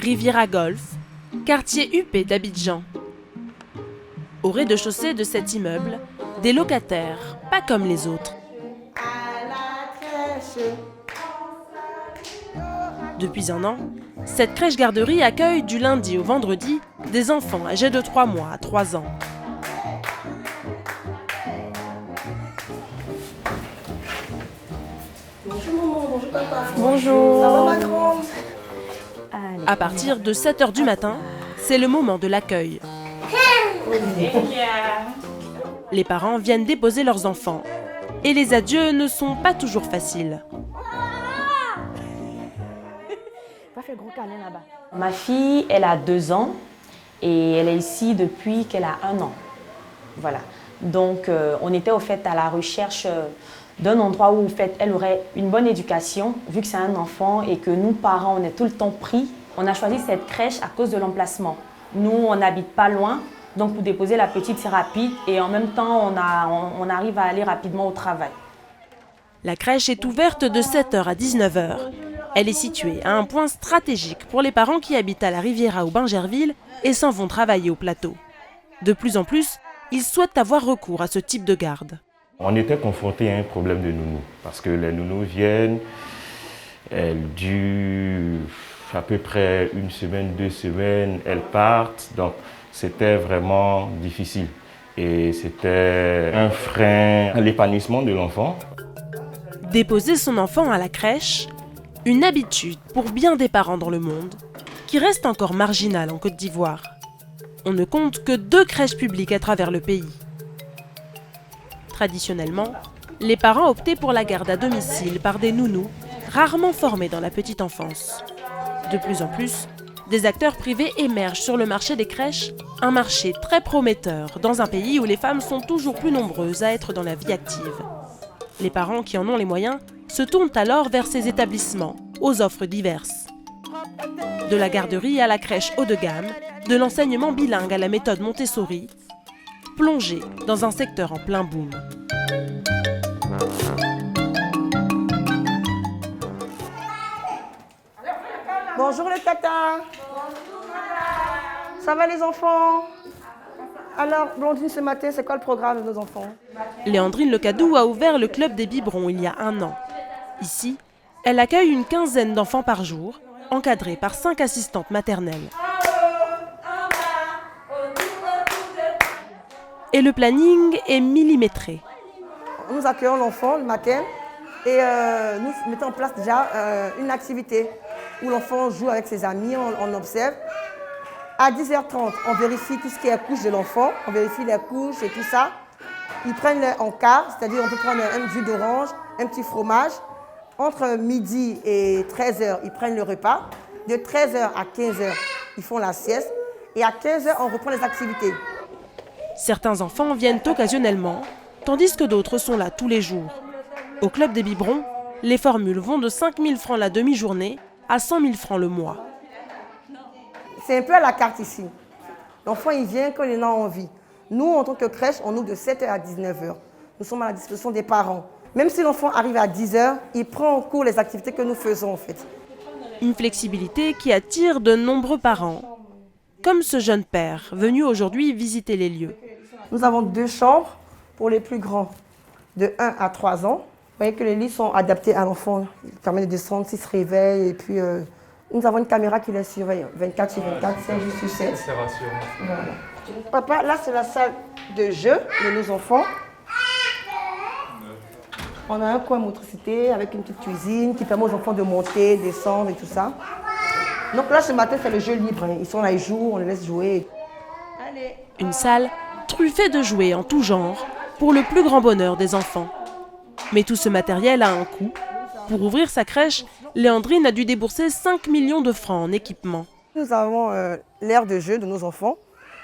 Riviera Golf, quartier huppé d'Abidjan. Au rez-de-chaussée de cet immeuble, des locataires, pas comme les autres. Depuis un an, cette crèche-garderie accueille du lundi au vendredi des enfants âgés de 3 mois à 3 ans. Bonjour maman, bonjour papa. Bonjour. Ça va ma grande? À partir de 7 h du matin, c'est le moment de l'accueil. Les parents viennent déposer leurs enfants. Et les adieux ne sont pas toujours faciles. Ma fille, elle a 2 ans et elle est ici depuis qu'elle a 1 an. Voilà. Donc, on était au fait à la recherche d'un endroit où au fait, elle aurait une bonne éducation, vu que c'est un enfant et que nous, parents, on est tout le temps pris. On a choisi cette crèche à cause de l'emplacement. Nous, on n'habite pas loin, donc pour déposer la petite, c'est rapide et en même temps, on arrive à aller rapidement au travail. La crèche est ouverte de 7 h à 19 h. Elle est située à un point stratégique pour les parents qui habitent à la Riviera ou Bingerville et s'en vont travailler au plateau. De plus en plus, ils souhaitent avoir recours à ce type de garde. On était confrontés à un problème de nounous, parce que les nounous viennent, elles durent à peu près 1 semaine, 2 semaines, elles partent, donc c'était vraiment difficile. Et c'était un frein à l'épanouissement de l'enfant. Déposer son enfant à la crèche, une habitude pour bien des parents dans le monde, qui reste encore marginale en Côte d'Ivoire. On ne compte que 2 crèches publiques à travers le pays. Traditionnellement, les parents optaient pour la garde à domicile par des nounous, rarement formés dans la petite enfance. De plus en plus, des acteurs privés émergent sur le marché des crèches, un marché très prometteur dans un pays où les femmes sont toujours plus nombreuses à être dans la vie active. Les parents qui en ont les moyens se tournent alors vers ces établissements, aux offres diverses. De la garderie à la crèche haut de gamme, de l'enseignement bilingue à la méthode Montessori, plongés dans un secteur en plein boom. Bonjour les tatas. Ça va les enfants? Alors, Blondine, ce matin, c'est quoi le programme de nos enfants? Léandrine Lecadou a ouvert le club des biberons il y a 1 an. Ici, elle accueille une quinzaine d'enfants par jour, encadrés par 5 assistantes maternelles. Et le planning est millimétré. Nous accueillons l'enfant le matin et nous mettons en place déjà une activité où l'enfant joue avec ses amis, on observe. À 10h30, on vérifie tout ce qui est couche de l'enfant, on vérifie les couches et tout ça. Ils prennent leur encart, c'est-à-dire on peut prendre un jus d'orange, un petit fromage. Entre midi et 13h, ils prennent le repas. De 13h à 15h, ils font la sieste. Et à 15h, on reprend les activités. Certains enfants viennent occasionnellement, tandis que d'autres sont là tous les jours. Au club des biberons, les formules vont de 5 000 francs la demi-journée à 100 000 francs le mois. C'est un peu à la carte ici. L'enfant, il vient quand il en a envie. Nous, en tant que crèche, on ouvre de 7h à 19h. Nous sommes à la disposition des parents. Même si l'enfant arrive à 10h, il prend en cours les activités que nous faisons en fait. Une flexibilité qui attire de nombreux parents, comme ce jeune père venu aujourd'hui visiter les lieux. Nous avons 2 chambres pour les plus grands, de 1 à 3 ans. Vous voyez que les lits sont adaptés à l'enfant. Il permet de descendre s'il se réveille. Et puis, nous avons une caméra qui les surveille 24/24, 7/7. C'est rassurant. Voilà. Papa, là c'est la salle de jeu de nos enfants. On a un coin motricité avec une petite cuisine qui permet aux enfants de monter, descendre et tout ça. Donc là, ce matin, c'est le jeu libre. Ils sont là, ils jouent, on les laisse jouer. Allez. Une salle truffée de jouets en tout genre pour le plus grand bonheur des enfants. Mais tout ce matériel a un coût. Pour ouvrir sa crèche, Léandrine a dû débourser 5 millions de francs en équipement. Nous avons l'aire de jeu de nos enfants.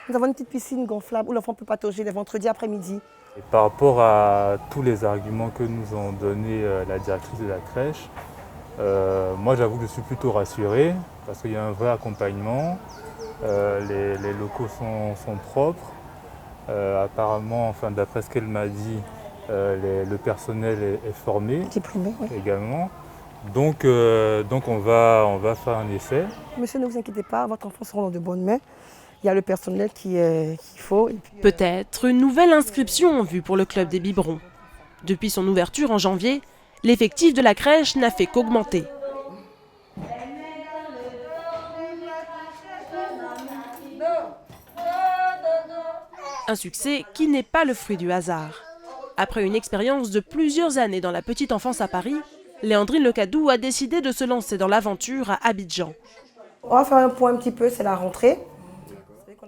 Nous avons une petite piscine gonflable où l'enfant peut patauger les vendredis après-midi. Et par rapport à tous les arguments que nous ont donnés la directrice de la crèche, moi j'avoue que je suis plutôt rassuré parce qu'il y a un vrai accompagnement. Les locaux sont propres. Apparemment, enfin, d'après ce qu'elle m'a dit, le personnel est formé Diplômé, oui. également. Donc on va faire un essai. Monsieur, ne vous inquiétez pas, votre enfant sera dans de bonnes mains. Il y a le personnel qu'il faut. Et puis, Peut-être une nouvelle inscription en vue pour le club des biberons. Depuis son ouverture en janvier, l'effectif de la crèche n'a fait qu'augmenter. Un succès qui n'est pas le fruit du hasard. Après une expérience de plusieurs années dans la petite enfance à Paris, Léandrine Lecadou a décidé de se lancer dans l'aventure à Abidjan. on va faire un point un petit peu, c'est la rentrée.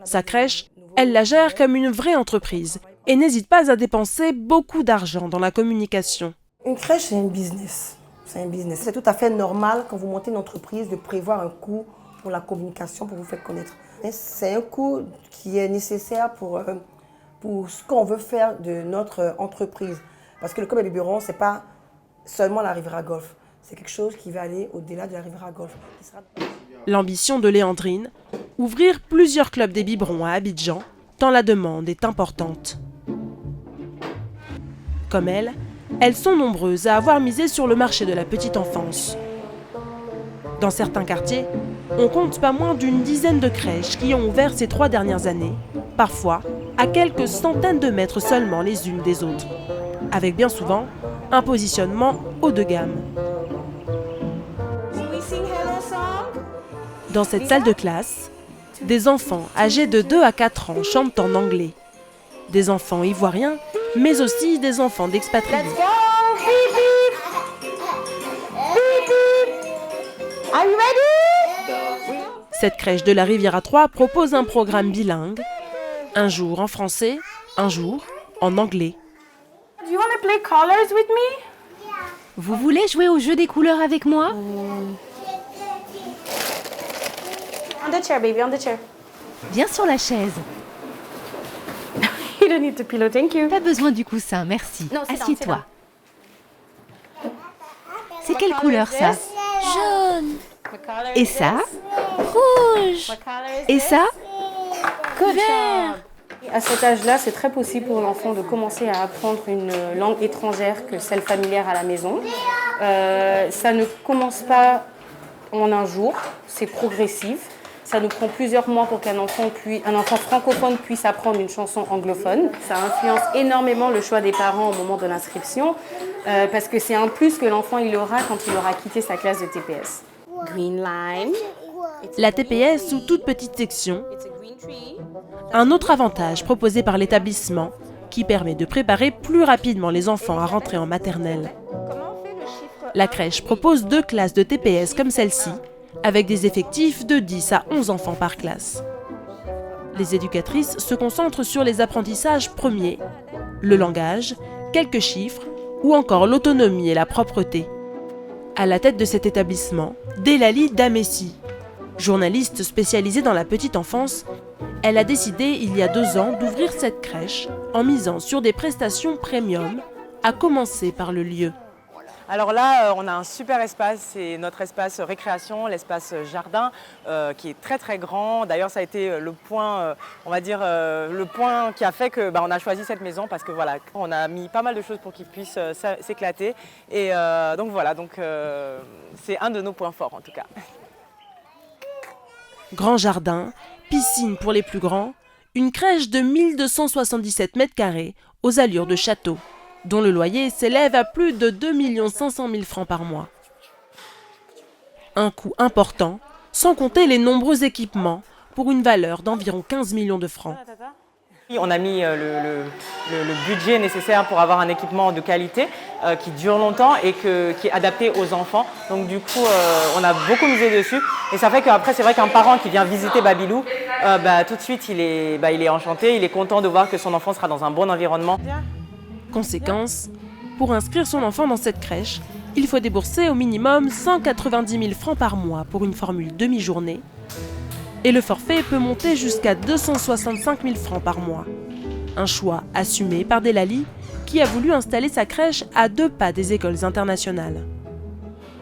Sa crèche, elle la gère comme une vraie entreprise et n'hésite pas à dépenser beaucoup d'argent dans la communication. Une crèche, c'est un business. C'est un business. C'est tout à fait normal quand vous montez une entreprise de prévoir un coût pour la communication, pour vous faire connaître. C'est un coût qui est nécessaire pour ce qu'on veut faire de notre entreprise. Parce que le club des biberons, ce n'est pas seulement la Riviera Golf. C'est quelque chose qui va aller au-delà de la Riviera Golf. L'ambition de Léandrine, ouvrir plusieurs clubs des biberons à Abidjan, tant la demande est importante. Comme elle, elles sont nombreuses à avoir misé sur le marché de la petite enfance. Dans certains quartiers, on compte pas moins d'une dizaine de crèches qui ont ouvert ces 3 dernières années, parfois à quelques centaines de mètres seulement les unes des autres, avec bien souvent un positionnement haut de gamme. Dans cette salle de classe, des enfants âgés de 2 à 4 ans chantent en anglais. Des enfants ivoiriens, mais aussi des enfants d'expatriés. Cette crèche de la Riviera 3 propose un programme bilingue, un jour en français, un jour en anglais. Vous voulez jouer au jeu des couleurs avec moi? On the chair, baby, on the chair. Viens sur la chaise. You don't need the pillow, thank you. T'as besoin du coussin, merci. Non, c'est assieds-toi. C'est quelle couleur ça? Jaune. Et ça? Rouge. Et ça? Vert. À cet âge-là, c'est très possible pour l'enfant de commencer à apprendre une langue étrangère que celle familière à la maison. Ça ne commence pas en un jour, c'est progressif. Ça nous prend plusieurs mois pour qu'un enfant francophone puisse apprendre une chanson anglophone. Ça influence énormément le choix des parents au moment de l'inscription parce que c'est un plus que l'enfant il aura quand il aura quitté sa classe de TPS. Green line. La TPS sous toute petite section, un autre avantage proposé par l'établissement qui permet de préparer plus rapidement les enfants à rentrer en maternelle. La crèche propose 2 classes de TPS comme celle-ci, avec des effectifs de 10 à 11 enfants par classe. Les éducatrices se concentrent sur les apprentissages premiers, le langage, quelques chiffres ou encore l'autonomie et la propreté. À la tête de cet établissement, Delali Damessi. Journaliste spécialisée dans la petite enfance, elle a décidé il y a 2 ans d'ouvrir cette crèche en misant sur des prestations premium, à commencer par le lieu. Alors là, on a un super espace, c'est notre espace récréation, l'espace jardin, qui est très très grand. D'ailleurs, ça a été le point, on va dire, le point qui a fait que on a choisi cette maison parce que voilà, on a mis pas mal de choses pour qu'ils puissent s'éclater. Et donc voilà, c'est un de nos points forts en tout cas. Grand jardin, piscine pour les plus grands, une crèche de 1277 mètres carrés aux allures de château, dont le loyer s'élève à plus de 2 500 000 francs par mois. Un coût important, sans compter les nombreux équipements, pour une valeur d'environ 15 millions de francs. On a mis le budget nécessaire pour avoir un équipement de qualité qui dure longtemps et qui est adapté aux enfants. Donc du coup, on a beaucoup misé dessus. Et ça fait qu'après, c'est vrai qu'un parent qui vient visiter Babylou, tout de suite, il est enchanté, il est content de voir que son enfant sera dans un bon environnement. Conséquence, pour inscrire son enfant dans cette crèche, il faut débourser au minimum 190 000 francs par mois pour une formule demi-journée. Et le forfait peut monter jusqu'à 265 000 francs par mois. Un choix assumé par Delali, qui a voulu installer sa crèche à 2 pas des écoles internationales.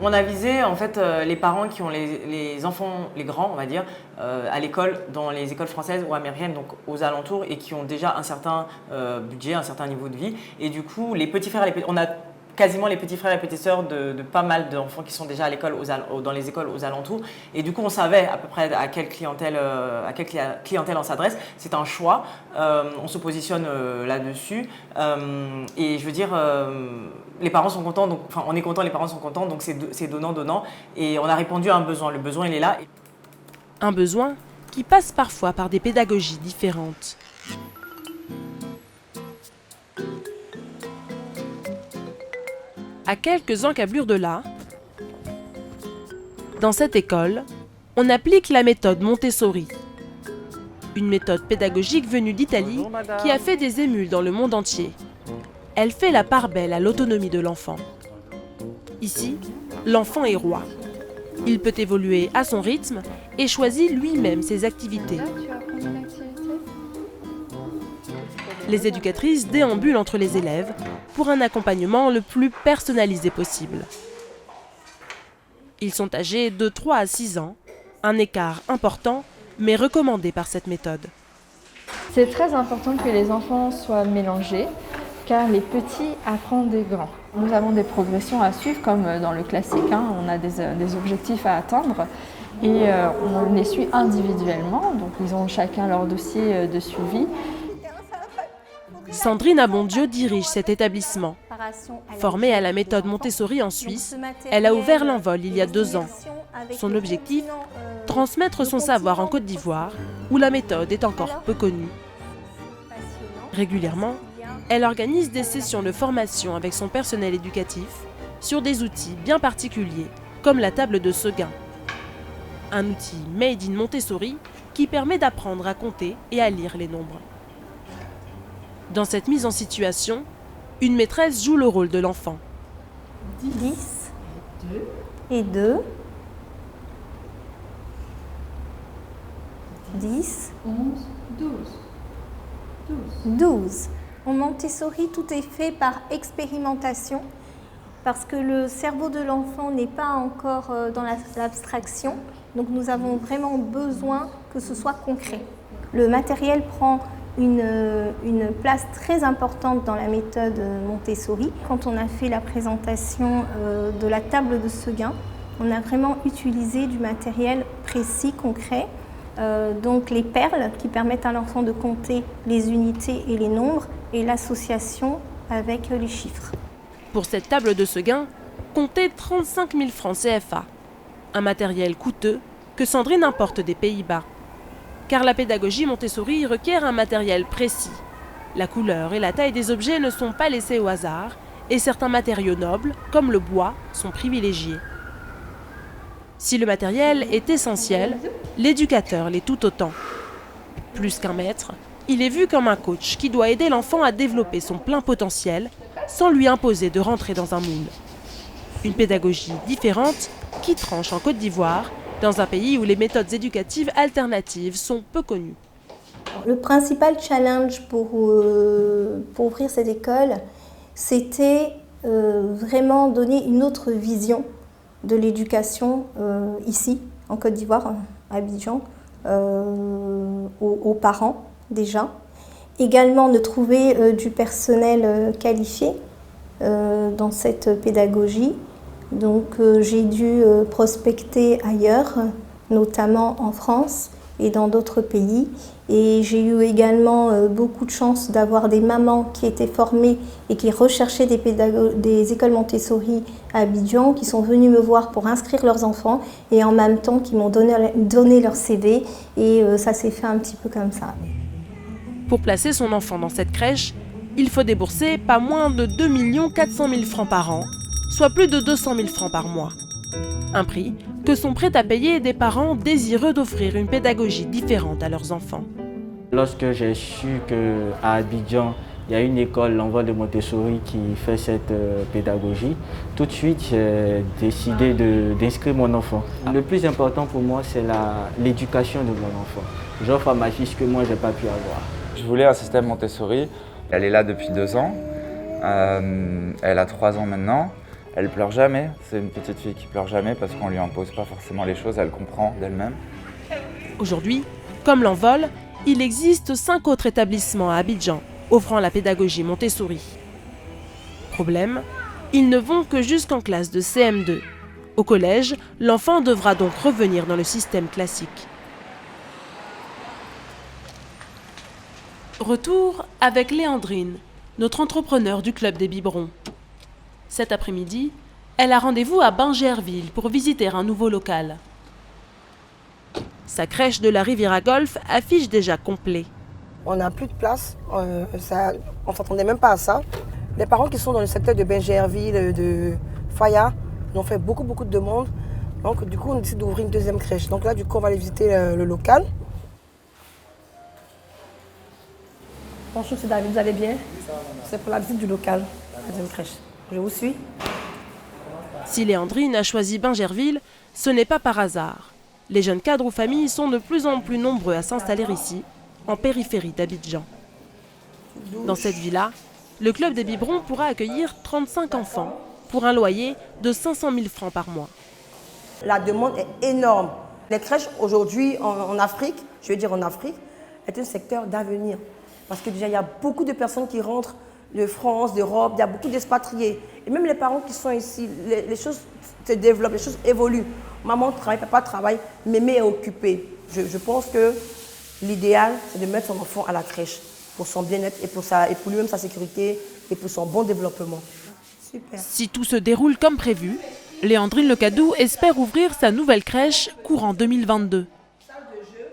On a visé en fait les parents qui ont les enfants, les grands on va dire, à l'école, dans les écoles françaises ou américaines, donc aux alentours, et qui ont déjà un certain budget, un certain niveau de vie. Et du coup, les petits frères, on a quasiment les petits frères et petites sœurs de pas mal d'enfants qui sont déjà à l'école, dans les écoles aux alentours. Et du coup, on savait à peu près à quelle clientèle on s'adresse. C'est un choix. On se positionne là-dessus. Et je veux dire, les parents sont contents. Donc, enfin, on est content, les parents sont contents. Donc, c'est donnant-donnant. Et on a répondu à un besoin. Le besoin, il est là. Un besoin qui passe parfois par des pédagogies différentes. À quelques encablures de là, dans cette école, on applique la méthode Montessori, une méthode pédagogique venue d'Italie qui a fait des émules dans le monde entier. Elle fait la part belle à l'autonomie de l'enfant. Ici, l'enfant est roi. Il peut évoluer à son rythme et choisit lui-même ses activités. Les éducatrices déambulent entre les élèves pour un accompagnement le plus personnalisé possible. Ils sont âgés de 3 à 6 ans, un écart important mais recommandé par cette méthode. C'est très important que les enfants soient mélangés car les petits apprennent des grands. Nous avons des progressions à suivre comme dans le classique, on a des objectifs à atteindre et on les suit individuellement, donc ils ont chacun leur dossier de suivi. Sandrine Abondieu dirige cet établissement. Formée à la méthode Montessori en Suisse, elle a ouvert l'Envol il y a 2 ans. Son objectif, transmettre son savoir en Côte d'Ivoire, où la méthode est encore peu connue. Régulièrement, elle organise des sessions de formation avec son personnel éducatif sur des outils bien particuliers, comme la table de Seguin. Un outil made in Montessori qui permet d'apprendre à compter et à lire les nombres. Dans cette mise en situation, une maîtresse joue le rôle de l'enfant. 10 et 2. 10. 11, 12. En Montessori, tout est fait par expérimentation parce que le cerveau de l'enfant n'est pas encore dans l'abstraction. Donc nous avons vraiment besoin que ce soit concret. Le matériel prend une place très importante dans la méthode Montessori. Quand on a fait la présentation de la table de Seguin, on a vraiment utilisé du matériel précis, concret. Donc les perles qui permettent à l'enfant de compter les unités et les nombres et l'association avec les chiffres. Pour cette table de Seguin, comptez 35 000 francs CFA. Un matériel coûteux que Sandrine importe des Pays-Bas. Car la pédagogie Montessori requiert un matériel précis. La couleur et la taille des objets ne sont pas laissés au hasard et certains matériaux nobles, comme le bois, sont privilégiés. Si le matériel est essentiel, l'éducateur l'est tout autant. Plus qu'un maître, il est vu comme un coach qui doit aider l'enfant à développer son plein potentiel sans lui imposer de rentrer dans un moule. Une pédagogie différente qui tranche en Côte d'Ivoire, dans un pays où les méthodes éducatives alternatives sont peu connues. Le principal challenge pour ouvrir cette école, c'était vraiment donner une autre vision de l'éducation ici, en Côte d'Ivoire, à Abidjan, aux parents déjà. Également de trouver du personnel qualifié dans cette pédagogie. Donc j'ai dû prospecter ailleurs, notamment en France et dans d'autres pays. Et j'ai eu également beaucoup de chance d'avoir des mamans qui étaient formées et qui recherchaient des écoles Montessori à Abidjan, qui sont venues me voir pour inscrire leurs enfants et en même temps qui m'ont donné leur CV. Et ça s'est fait un petit peu comme ça. Pour placer son enfant dans cette crèche, il faut débourser pas moins de 2 400 000 francs par an, soit plus de 200 000 francs par mois. Un prix que sont prêts à payer des parents désireux d'offrir une pédagogie différente à leurs enfants. Lorsque j'ai su qu'à Abidjan, il y a une école, l'Envol de Montessori, qui fait cette pédagogie, tout de suite, j'ai décidé d'inscrire mon enfant. Le plus important pour moi, c'est l'éducation de mon enfant. J'offre à ma fille ce que moi, je n'ai pas pu avoir. Je voulais un système Montessori. Elle est là depuis 2 ans. Elle a 3 ans maintenant. Elle pleure jamais. C'est une petite fille qui pleure jamais parce qu'on lui impose pas forcément les choses. Elle comprend d'elle-même. Aujourd'hui, comme l'Envol, il existe 5 autres établissements à Abidjan offrant la pédagogie Montessori. Problème, Ils ne vont que jusqu'en classe de CM2. Au collège, l'enfant devra donc revenir dans le système classique. Retour avec Léandrine, notre entrepreneur du Club des Biberons. Cet après-midi, elle a rendez-vous à Bingerville pour visiter un nouveau local. Sa crèche de la Riviera Golf affiche déjà complet. On n'a plus de place, on ne s'attendait même pas à ça. Les parents qui sont dans le secteur de Bingerville, de Faya, ont fait beaucoup de demandes. Donc du coup, on décide d'ouvrir une deuxième crèche. Donc là, du coup, on va aller visiter le local. Bonjour, c'est David, vous allez bien? C'est pour la visite du local, la deuxième crèche. Je vous suis. Si Léandrine a choisi Bingerville, ce n'est pas par hasard. Les jeunes cadres ou familles sont de plus en plus nombreux à s'installer ici, en périphérie d'Abidjan. Dans cette villa, le Club des Biberons pourra accueillir 35 enfants pour un loyer de 500 000 francs par mois. La demande est énorme. Les crèches aujourd'hui en Afrique, je veux dire en Afrique, est un secteur d'avenir. Parce que déjà, il y a beaucoup de personnes qui rentrent de France, d'Europe, il y a beaucoup d'expatriés. Et même les parents qui sont ici, les choses se développent, les choses évoluent. Maman travaille, papa travaille, mémé est occupé. Je pense que l'idéal, c'est de mettre son enfant à la crèche pour son bien-être et pour lui-même sa sécurité et pour son bon développement. Super. Si tout se déroule comme prévu, Léandrine Lecadou espère ouvrir sa nouvelle crèche courant 2022.